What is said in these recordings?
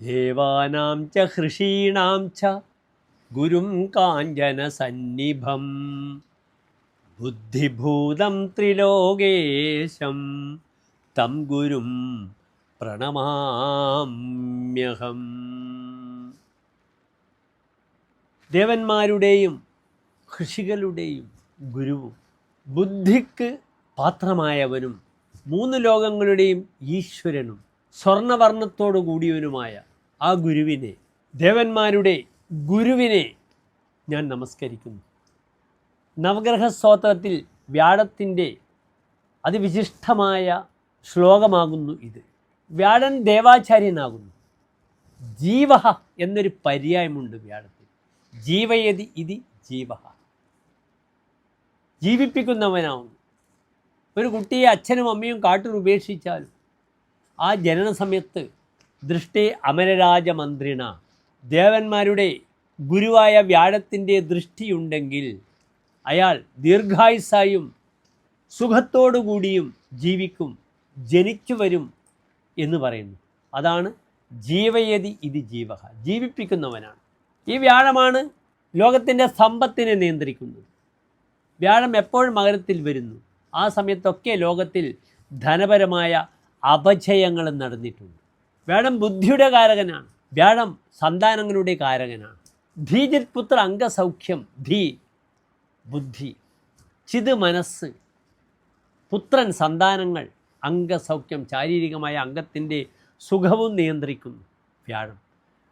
ദേവാനാം ച ഹൃഷീണാം ച ഗുരും കാഞ്ചനസന്നിഭം ബുദ്ധിഭൂതം ത്രിലോകേശം തം ഗുരും പ്രണമാമ്യഹം. ദേവന്മാരുടെയും ഋഷികളുടെയും ഗുരുവും ബുദ്ധിക്ക് പാത്രമായവനും മൂന്ന് ലോകങ്ങളുടെയും ഈശ്വരനും സ്വർണവർണ്ണത്തോടു കൂടിയവനുമായ ആ ഗുരുവിനെ, ദേവന്മാരുടെ ഗുരുവിനെ ഞാൻ നമസ്കരിക്കുന്നു. നവഗ്രഹ സ്തോത്രത്തിൽ വ്യാഴത്തിൻ്റെ അതിവിശിഷ്ടമായ ശ്ലോകമാകുന്നു ഇത്. വ്യാഴൻ ദേവാചാര്യനാകുന്നു. ജീവഹ എന്നൊരു പര്യായമുണ്ട് വ്യാഴത്തിൽ. ജീവയതി ഇതി ജീവഹ, ജീവിപ്പിക്കുന്നവനാവുന്നു. ഒരു കുട്ടിയെ അച്ഛനും അമ്മയും കാട്ടിൽ ഉപേക്ഷിച്ചാലും ആ ജനന സമയത്ത് ദൃഷ്ടേ അമരരാജമന്ത്രിണ, ദേവന്മാരുടെ ഗുരുവായ വ്യാഴത്തിൻ്റെ ദൃഷ്ടിയുണ്ടെങ്കിൽ അയാൾ ദീർഘായുസ്സായും സുഖത്തോടു കൂടിയും ജീവിക്കും, ജനിച്ചു വരും എന്ന് പറയുന്നു. അതാണ് ജീവയതി ഇത് ജീവഹ, ജീവിപ്പിക്കുന്നവനാണ്. ഈ വ്യാഴമാണ് ലോകത്തിൻ്റെ സമ്പത്തിനെ നിയന്ത്രിക്കുന്നത്. വ്യാഴം എപ്പോൾ മകരത്തിൽ വരുന്നു ആ സമയത്തൊക്കെ ലോകത്തിൽ ധനപരമായ അപജയങ്ങൾ നടന്നിട്ടുണ്ട്. വ്യാഴം ബുദ്ധിയുടെ കാരകനാണ്. വ്യാഴം സന്താനങ്ങളുടെ കാരകനാണ്. ധീജിത് പുത്ര അംഗസൗഖ്യം, ധീ ബുദ്ധി, ചിത് മനസ്സ്, പുത്രൻ സന്താനങ്ങൾ, അംഗസൗഖ്യം ശാരീരികമായ അംഗത്തിൻ്റെ സുഖവും നിയന്ത്രിക്കുന്നു വ്യാഴം.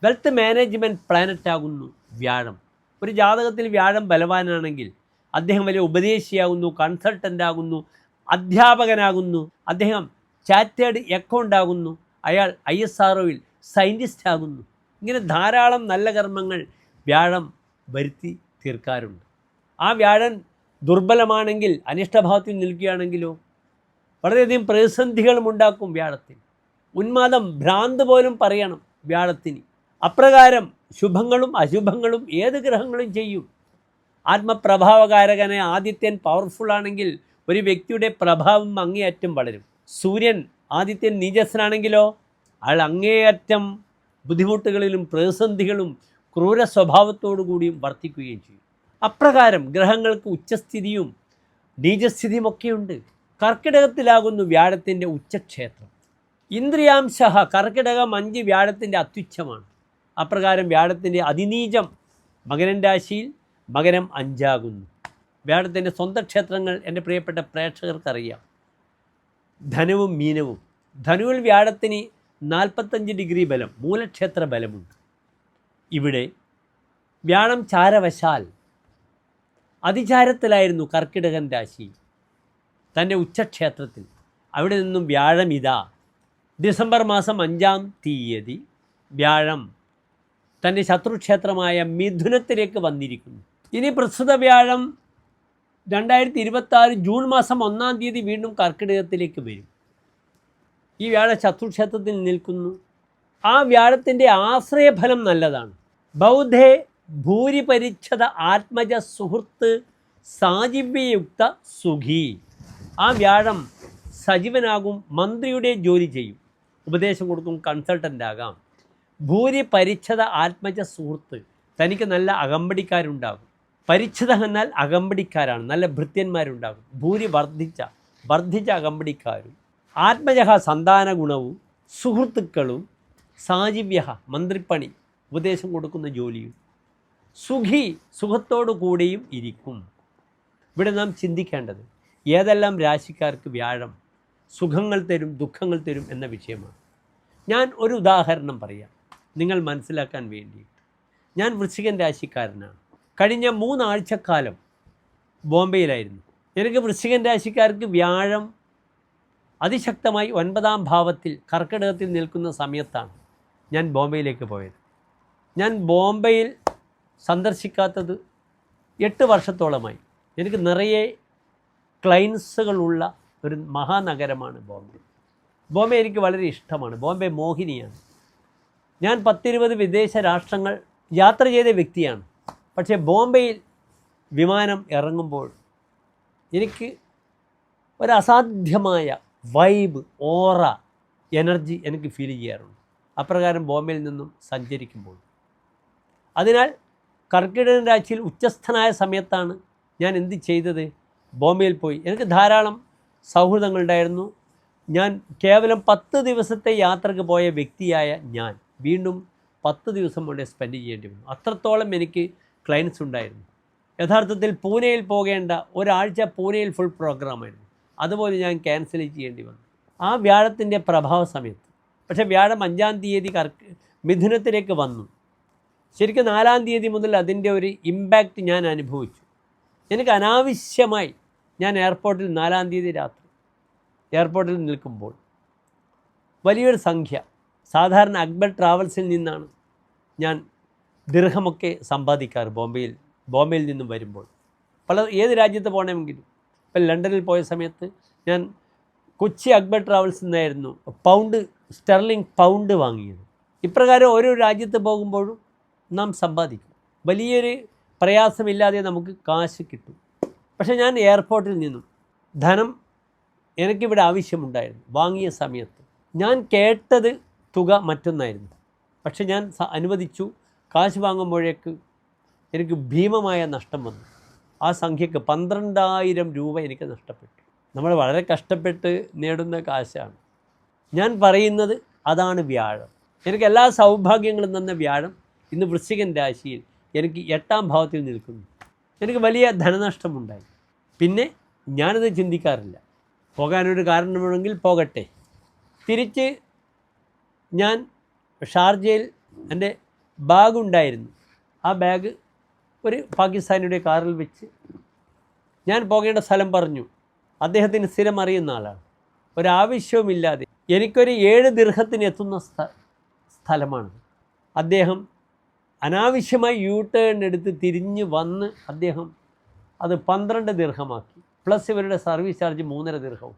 വെൽത്ത് മാനേജ്മെൻറ്റ് പ്ലാനറ്റ് ആകുന്നു വ്യാഴം. ഒരു ജാതകത്തിൽ വ്യാഴം ബലവാനാണെങ്കിൽ അദ്ദേഹം വലിയ ഉപദേശിയാകുന്നു, കൺസൾട്ടൻ്റ് ആകുന്നു, അധ്യാപകനാകുന്നു, അദ്ദേഹം ചാറ്റേഡ് അക്കൗണ്ട് ആകുന്നു, അയാൾ ISROയിൽ സയൻറ്റിസ്റ്റ് ആകുന്നു. ഇങ്ങനെ ധാരാളം നല്ല കർമ്മങ്ങൾ വ്യാഴം വരുത്തി തീർക്കാറുണ്ട്. ആ വ്യാഴൻ ദുർബലമാണെങ്കിൽ, അനിഷ്ടഭാവത്തിൽ നിൽക്കുകയാണെങ്കിലോ വളരെയധികം പ്രതിസന്ധികളും ഉണ്ടാക്കും വ്യാഴത്തിന്. ഉന്മാദം, ഭ്രാന്ത് പോലും പറയണം വ്യാഴത്തിന്. അപ്രകാരം ശുഭങ്ങളും അശുഭങ്ങളും ഏത് ഗ്രഹങ്ങളും ചെയ്യും. ആത്മപ്രഭാവകാരകനെ ആദിത്യൻ പവർഫുള്ളാണെങ്കിൽ ഒരു വ്യക്തിയുടെ പ്രഭാവം അങ്ങേയറ്റം വളരും. സൂര്യൻ ആദിത്യൻ നീചസ്സനാണെങ്കിലോ അയാൾ അങ്ങേയറ്റം ബുദ്ധിമുട്ടുകളിലും പ്രതിസന്ധികളും ക്രൂര സ്വഭാവത്തോടു കൂടിയും വർത്തിക്കുകയും ചെയ്യും. അപ്രകാരം ഗ്രഹങ്ങൾക്ക് ഉച്ചസ്ഥിതിയും നീചസ്ഥിതിയുമൊക്കെയുണ്ട്. കർക്കിടകത്തിലാകുന്നു വ്യാഴത്തിൻ്റെ ഉച്ചക്ഷേത്രം. ഇന്ദ്രിയാംശ കർക്കിടകം 5 വ്യാഴത്തിൻ്റെ അത്യുച്ഛമാണ്. അപ്രകാരം വ്യാഴത്തിൻ്റെ അതിനീചം മകരം രാശിയിൽ, മകരം 5 ആകുന്നു. വ്യാഴത്തിൻ്റെ സ്വന്തം ക്ഷേത്രങ്ങൾ എൻ്റെ പ്രിയപ്പെട്ട പ്രേക്ഷകർക്കറിയാം. ധനുവും മീനവും. ധനുവിൽ വ്യാഴത്തിന് 45 ഡിഗ്രി ബലം, മൂലക്ഷേത്ര ബലമുണ്ട്. ഇവിടെ വ്യാഴം ചാരവശാൽ അതിചാരത്തിലായിരുന്നു കർക്കിടകൻ രാശി തൻ്റെ ഉച്ചക്ഷേത്രത്തിൽ. അവിടെ നിന്നും വ്യാഴം ഇതാ ഡിസംബർ മാസം 5-ാം തീയതി വ്യാഴം തൻ്റെ ശത്രുക്ഷേത്രമായ മിഥുനത്തിലേക്ക് വന്നിരിക്കുന്നു. ഇനി പ്രസ്തുത വ്യാഴം 2026 ജൂൺ മാസം 1-ാം തീയതി വീണ്ടും കർക്കിടകത്തിലേക്ക് വരും. ഈ വ്യാഴ ശത്രുക്ഷേത്രത്തിൽ നിൽക്കുന്നു. ആ വ്യാഴത്തിൻ്റെ ആശ്രയഫലം നല്ലതാണ്. ബൗദ്ധേ ഭൂരിപരിച്ഛത ആത്മജ സുഹൃത്ത് സാജീവ്യയുക്ത സുഖി. ആ വ്യാഴം സജീവനാകും, മന്ത്രിയുടെ ജോലി ചെയ്യും, ഉപദേശം കൊടുക്കും, കൺസൾട്ടൻ്റ് ആകാം. ഭൂരിപരിച്ഛത ആത്മജ സുഹൃത്ത്, തനിക്ക് നല്ല അകമ്പടിക്കാരുണ്ടാകും. പരിച്ഛത എന്നാൽ അകമ്പടിക്കാരാണ്, നല്ല ഭൃത്യന്മാരുണ്ടാകും. ഭൂരി വർദ്ധിച്ച അകമ്പടിക്കാരും. ആത്മജ സന്താന ഗുണവും സുഹൃത്തുക്കളും. സാജീവ്യ മന്ത്രിപ്പണി, ഉപദേശം കൊടുക്കുന്ന ജോലിയും. സുഖി സുഖത്തോടു കൂടിയും ഇരിക്കും. ഇവിടെ നാം ചിന്തിക്കേണ്ടത് ഏതെല്ലാം രാശിക്കാർക്ക് വ്യാഴം സുഖങ്ങൾ തരും, ദുഃഖങ്ങൾ തരും എന്ന വിഷയമാണ്. ഞാൻ ഒരു ഉദാഹരണം പറയാം നിങ്ങൾ മനസ്സിലാക്കാൻ വേണ്ടി. ഞാൻ വൃശ്ചികൻ രാശിക്കാരനാണ്. കഴിഞ്ഞ 3 ആഴ്ചക്കാലം ബോംബെയിലായിരുന്നു. എനിക്ക് വൃശ്ചികൻ രാശിക്കാർക്ക് വ്യാഴം അതിശക്തമായി 9-ാം ഭാവത്തിൽ കർക്കിടകത്തിൽ നിൽക്കുന്ന സമയത്താണ് ഞാൻ ബോംബെയിലേക്ക് പോയത്. ഞാൻ ബോംബെയിൽ സന്ദർശിക്കാത്തത് 8 വർഷത്തോളമായി. എനിക്ക് നിറയെ ക്ലയൻസുകളുള്ള ഒരു മഹാനഗരമാണ് ബോംബെ. ബോംബെ എനിക്ക് വളരെ ഇഷ്ടമാണ്. ബോംബെ മോഹിനിയാണ്. ഞാൻ 10-20 വിദേശ രാഷ്ട്രങ്ങൾ യാത്ര ചെയ്ത വ്യക്തിയാണ്. പക്ഷേ ബോംബെയിൽ വിമാനം ഇറങ്ങുമ്പോൾ എനിക്ക് ഒരു അസാധ്യമായ വൈബ്, ഓറ, എനർജി എനിക്ക് ഫീൽ ചെയ്യാറുണ്ട്. അപ്രകാരം ബോംബെയിൽ നിന്നും സഞ്ചരിക്കുമ്പോൾ. അതിനാൽ കർക്കിടകൻ രാശിയിൽ ഉച്ചസ്ഥനായ സമയത്താണ് ഞാൻ എന്ത് ചെയ്തത്? ബോംബെയിൽ പോയി. എനിക്ക് ധാരാളം സൗഹൃദങ്ങളുണ്ടായിരുന്നു. ഞാൻ കേവലം 10 ദിവസത്തെ യാത്രക്ക് പോയ വ്യക്തിയായ ഞാൻ വീണ്ടും 10 ദിവസം കൊണ്ട് സ്പെൻഡ് ചെയ്യേണ്ടി വന്നു. അത്രത്തോളം എനിക്ക് ക്ലയൻസ് ഉണ്ടായിരുന്നു. യഥാർത്ഥത്തിൽ പൂനെയിൽ പോകേണ്ട ഒരാഴ്ച പൂനെയിൽ ഫുൾ പ്രോഗ്രാമായിരുന്നു. അതുപോലെ ഞാൻ ക്യാൻസൽ ചെയ്യേണ്ടി വന്നു ആ വ്യാഴത്തിൻ്റെ പ്രഭാവ സമയത്ത്. പക്ഷേ വ്യാഴം 5-ാം തീയതി മിഥുനത്തിലേക്ക് വന്നു. ശരിക്കും 4-ാം തീയതി മുതൽ അതിൻ്റെ ഒരു ഇമ്പാക്റ്റ് ഞാൻ അനുഭവിച്ചു. എനിക്ക് അനാവശ്യമായി ഞാൻ എയർപോർട്ടിൽ 4-ാം തീയതി രാത്രി എയർപോർട്ടിൽ നിൽക്കുമ്പോൾ വലിയൊരു സംഖ്യ, സാധാരണ അക്ബർ ട്രാവൽസിൽ നിന്നാണ് ഞാൻ ദിർഹമൊക്കെ സമ്പാദിക്കാറ് ബോംബെയിൽ നിന്നും വരുമ്പോൾ. ഏത് രാജ്യത്ത് പോകണമെങ്കിലും. ഇപ്പം ലണ്ടനിൽ പോയ സമയത്ത് ഞാൻ കൊച്ചി അക്ബർ ട്രാവൽസിൽ നിന്നായിരുന്നു സ്റ്റെർലിംഗ് പൗണ്ട് വാങ്ങിയത്. ഇപ്രകാരം ഓരോ രാജ്യത്ത് പോകുമ്പോഴും നാം സമ്പാദിക്കും. വലിയൊരു പ്രയാസമില്ലാതെ നമുക്ക് കാശ് കിട്ടും. പക്ഷേ ഞാൻ എയർപോർട്ടിൽ നിന്നും ധനം എനിക്കിവിടെ ആവശ്യമുണ്ടായിരുന്നു. വാങ്ങിയ സമയത്ത് ഞാൻ കേട്ടത് തുക മറ്റൊന്നായിരുന്നു. പക്ഷെ ഞാൻ അനുവദിച്ചു. കാശ് വാങ്ങുമ്പോഴേക്ക് എനിക്ക് ഭീമമായ നഷ്ടം വന്നു. ആ സംഖ്യക്ക് 12,000 രൂപ എനിക്ക് നഷ്ടപ്പെട്ടു. നമ്മൾ വളരെ കഷ്ടപ്പെട്ട് നേടുന്ന കാശാണ്. ഞാൻ പറയുന്നത് അതാണ് വ്യാഴം. എനിക്ക് എല്ലാ സൗഭാഗ്യങ്ങളും തന്ന വ്യാഴം ഇന്ന് വൃശ്ചികൻ രാശിയിൽ എനിക്ക് 8-ാം ഭാവത്തിൽ നിൽക്കുന്നു. എനിക്ക് വലിയ ധനനഷ്ടമുണ്ടായി. പിന്നെ ഞാനത് ചിന്തിക്കാറില്ല. പോകാനൊരു കാരണമുണ്ടെങ്കിൽ പോകട്ടെ. തിരിച്ച് ഞാൻ ഷാർജയിൽ എൻ്റെ ബാഗുണ്ടായിരുന്നു. ആ ബാഗ് ഒരു പാകിസ്ഥാനിയുടെ കാറിൽ വെച്ച് ഞാൻ പോകേണ്ട സ്ഥലം പറഞ്ഞു. അദ്ദേഹത്തിന് സ്ഥിരം അറിയുന്ന ആളാണ്. ഒരാവശ്യവുമില്ലാതെ എനിക്കൊരു 7 ദിർഹത്തിന് എത്തുന്ന സ്ഥലമാണ്. അദ്ദേഹം അനാവശ്യമായി യു ടേൺ എടുത്ത് തിരിഞ്ഞ് വന്ന് അദ്ദേഹം അത് 12 ദിർഹമാക്കി. പ്ലസ് ഇവരുടെ സർവീസ് ചാർജ് 3.5 ദിർഹവും.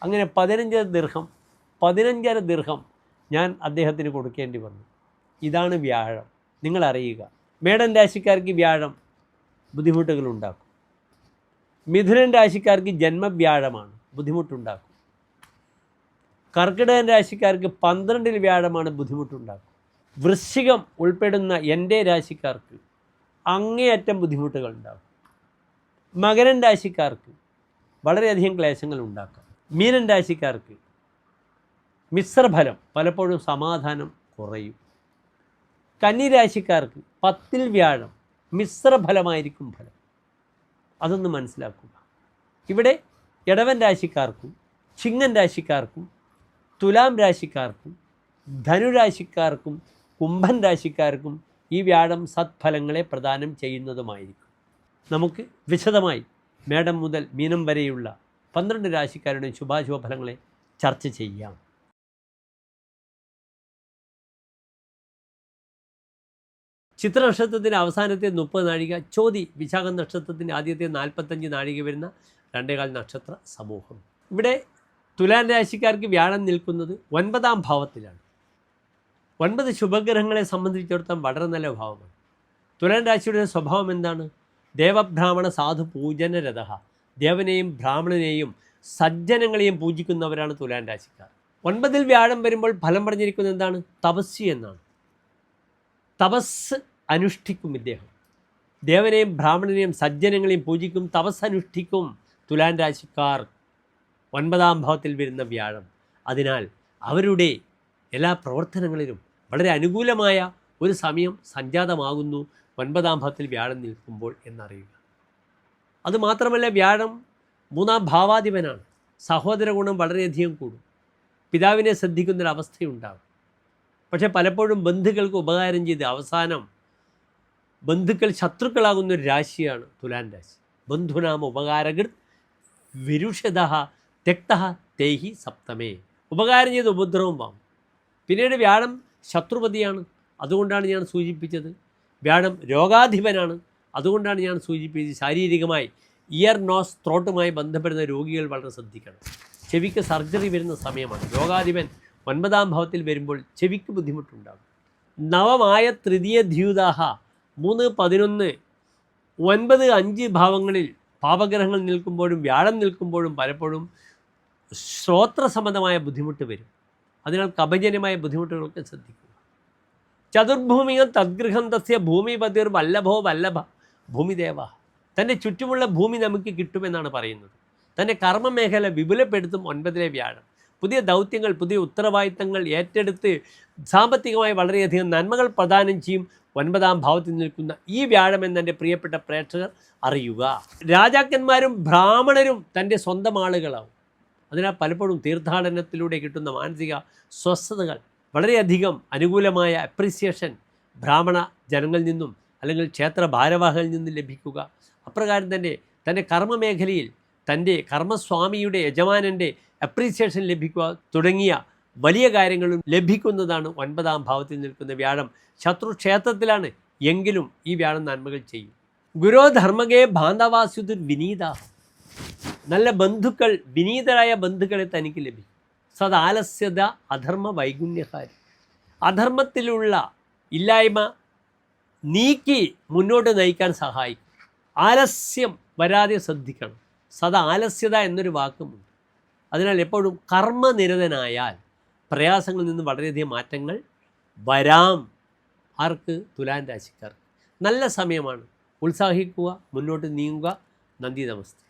അങ്ങനെ 15 ദിർഹം ഞാൻ അദ്ദേഹത്തിന് കൊടുക്കേണ്ടി വന്നു. ഇതാണ് വ്യാഴം. നിങ്ങൾ അറിയുക, മേടൻ രാശിക്കാർക്ക് വ്യാഴം ബുദ്ധിമുട്ടുകളുണ്ടാക്കും. മിഥുനൻ രാശിക്കാർക്ക് ജന്മവ്യാഴമാണ്, ബുദ്ധിമുട്ടുണ്ടാക്കും. കർക്കിടകൻ രാശിക്കാർക്ക് 12-ൽ വ്യാഴമാണ്, ബുദ്ധിമുട്ടുണ്ടാക്കും. വൃശ്ചികം ഉൾപ്പെടുന്ന എൻ്റെ രാശിക്കാർക്ക് അങ്ങേയറ്റം ബുദ്ധിമുട്ടുകൾ ഉണ്ടാകും. മകരൻ രാശിക്കാർക്ക് വളരെയധികം ക്ലേശങ്ങൾ ഉണ്ടാക്കാം. മീനൻ രാശിക്കാർക്ക് മിശ്രഫലം, പലപ്പോഴും സമാധാനം കുറയും. കന്നി രാശിക്കാർക്ക് 10-ൽ വ്യാഴം, മിശ്രഫലമായിരിക്കും ഫലം. അതൊന്ന് മനസ്സിലാക്കുക. ഇവിടെ ഇടവൻ രാശിക്കാർക്കും ചിങ്ങൻ രാശിക്കാർക്കും തുലാം രാശിക്കാർക്കും ധനുരാശിക്കാർക്കും കുംഭൻ രാശിക്കാർക്കും ഈ വ്യാഴം സത്ഫലങ്ങളെ പ്രദാനം ചെയ്യുന്നതുമായിരിക്കും. നമുക്ക് വിശദമായി മേടം മുതൽ മീനം വരെയുള്ള 12 രാശിക്കാരുടെ ശുഭാശുഭ ഫലങ്ങളെ ചർച്ച ചെയ്യാം. ചിത്ര നക്ഷത്രത്തിൻ്റെ അവസാനത്തെ 30 നാഴിക, ചോതി വിശാഖം നക്ഷത്രത്തിൻ്റെ ആദ്യത്തെ 45 നാഴിക വരുന്ന 2.25 നക്ഷത്ര സമൂഹം. ഇവിടെ തുലാം രാശിക്കാർക്ക് വ്യാഴം നിൽക്കുന്നത് 9-ാം ഭാവത്തിലാണ്. 9 ശുഭഗ്രഹങ്ങളെ സംബന്ധിച്ചിടത്തോളം വളരെ നല്ല ഭാവമാണ്. തുലാം രാശിയുടെ സ്വഭാവം എന്താണ്? ദേവബ്രാഹ്മണ സാധു പൂജനരഥ. ദേവനെയും ബ്രാഹ്മണനെയും സജ്ജനങ്ങളെയും പൂജിക്കുന്നവരാണ് തുലാം രാശിക്കാർ. 9-ൽ വ്യാഴം വരുമ്പോൾ ഫലം പറഞ്ഞിരിക്കുന്നത് എന്താണ്? തപസ്വി എന്നാണ്. തപസ് അനുഷ്ഠിക്കും ഇദ്ദേഹം. ദേവനെയും ബ്രാഹ്മണനെയും സജ്ജനങ്ങളെയും പൂജിക്കും, തപസ് അനുഷ്ഠിക്കും തുലാം രാശിക്കാർ 9-ാം ഭാവത്തിൽ വരുന്ന വ്യാഴം. അതിനാൽ അവരുടെ എല്ലാ പ്രവർത്തനങ്ങളിലും വളരെ അനുകൂലമായ ഒരു സമയം സംജാതമാകുന്നു 9-ാം ഭാവത്തിൽ വ്യാഴം നിൽക്കുമ്പോൾ എന്നറിയുക. അതുമാത്രമല്ല, വ്യാഴം 3-ാം ഭാവാധിപനാണ്. സഹോദര ഗുണം വളരെയധികം കൂടും. പിതാവിനെ ശ്രദ്ധിക്കുന്നൊരവസ്ഥയുണ്ടാകും. പക്ഷേ പലപ്പോഴും ബന്ധുക്കൾക്ക് ഉപകാരം ചെയ്ത് അവസാനം ബന്ധുക്കൾ ശത്രുക്കളാകുന്നൊരു രാശിയാണ് തുലാം രാശി. ബന്ധുനാമ ഉപകാരകൃത് വിരുഷത തെക്ത തേഹി സപ്തമേ. ഉപകാരം ചെയ്ത് ഉപദ്രവം വാങ്ങും. പിന്നീട് വ്യാഴം ശത്രുപതിയാണ്. അതുകൊണ്ടാണ് ഞാൻ സൂചിപ്പിച്ചത്. വ്യാഴം രോഗാധിപനാണ്. അതുകൊണ്ടാണ് ഞാൻ സൂചിപ്പിച്ചത് ശാരീരികമായി ഇയർ നോസ് ത്രോട്ടുമായി ബന്ധപ്പെടുന്ന രോഗികൾ വളരെ ശ്രദ്ധിക്കണം. ചെവിക്ക് സർജറി വരുന്ന സമയമാണ്. രോഗാധിപൻ 9-ാം ഭാവത്തിൽ വരുമ്പോൾ ചെവിക്ക് ബുദ്ധിമുട്ടുണ്ടാകും. നവമായ തൃതീയ ദ്യൂതാഹ 3, 11, 9, 5 ഭാവങ്ങളിൽ പാപഗ്രഹങ്ങൾ നിൽക്കുമ്പോഴും വ്യാഴം നിൽക്കുമ്പോഴും പലപ്പോഴും ശ്രോത്ര സംബന്ധമായ ബുദ്ധിമുട്ട് വരും. അതിനാൽ കപജന്യമായ ബുദ്ധിമുട്ടുകളൊക്കെ ശ്രദ്ധിക്കുക. ചതുർഭൂമികം തദ്ഗൃഹം തസ്യ ഭൂമിപതിർ വല്ലഭോ വല്ലഭ ഭൂമിദേവ. തൻ്റെ ചുറ്റുമുള്ള ഭൂമി നമുക്ക് കിട്ടുമെന്നാണ് പറയുന്നത്. തൻ്റെ കർമ്മമേഖല വിപുലപ്പെടുത്തും 9-ലെ വ്യാഴം. പുതിയ ദൗത്യങ്ങൾ, പുതിയ ഉത്തരവാദിത്തങ്ങൾ ഏറ്റെടുത്ത് സാമ്പത്തികമായി വളരെയധികം നന്മകൾ പ്രദാനം ചെയ്യും 9-ാം ഭാവത്തിൽ നിൽക്കുന്ന ഈ വ്യാഴം എന്നെൻ്റെ പ്രിയപ്പെട്ട പ്രേക്ഷകർ അറിയുക. രാജാക്കന്മാരും ബ്രാഹ്മണരും തൻ്റെ സ്വന്തം ആളുകളാവും. അതിനാൽ പലപ്പോഴും തീർത്ഥാടനത്തിലൂടെ കിട്ടുന്ന മാനസിക സ്വസ്ഥതകൾ, വളരെയധികം അനുകൂലമായ അപ്രീസിയേഷൻ ബ്രാഹ്മണ ജനങ്ങളിൽ നിന്നും അല്ലെങ്കിൽ ക്ഷേത്ര ഭാരവാഹികളിൽ നിന്നും ലഭിക്കുക. അപ്രകാരം തന്നെ തൻ്റെ കർമ്മമേഖലയിൽ തൻ്റെ കർമ്മസ്വാമിയുടെ യജമാനൻ്റെ അപ്രീസിയേഷൻ ലഭിക്കുക തുടങ്ങിയ വലിയ കാര്യങ്ങളും ലഭിക്കുന്നതാണ് 9-ാം ഭാവത്തിൽ നിൽക്കുന്ന വ്യാഴം. ശത്രുക്ഷേത്രത്തിലാണ് എങ്കിലും ഈ വ്യാഴം നന്മകൾ ചെയ്യും. ഗുരോ ധർമ്മകേ ബാന്ധവാസ്യുതിർ വിനീത. നല്ല ബന്ധുക്കൾ, വിനീതരായ ബന്ധുക്കളെ തനിക്ക് ലഭിക്കും. സദാലസ്യത അധർമ്മ വൈഗുണ്യകാരി. അധർമ്മത്തിലുള്ള ഇല്ലായ്മ നീക്കി മുന്നോട്ട് നയിക്കാൻ സഹായിക്കും. ആലസ്യം വരാതെ ശ്രദ്ധിക്കണം. സദാലസ്യത എന്നൊരു വാക്കുമുണ്ട്. അതിനാൽ എപ്പോഴും കർമ്മനിരതനായാൽ പ്രയാസങ്ങളിൽ നിന്ന് വളരെയധികം മാറ്റങ്ങൾ വരാം. ആർക്ക്? തുലാൻ രാശിക്കാർക്ക് നല്ല സമയമാണ്. ഉത്സാഹിക്കുക, മുന്നോട്ട് നീങ്ങുക. നന്ദി, നമസ്തേ.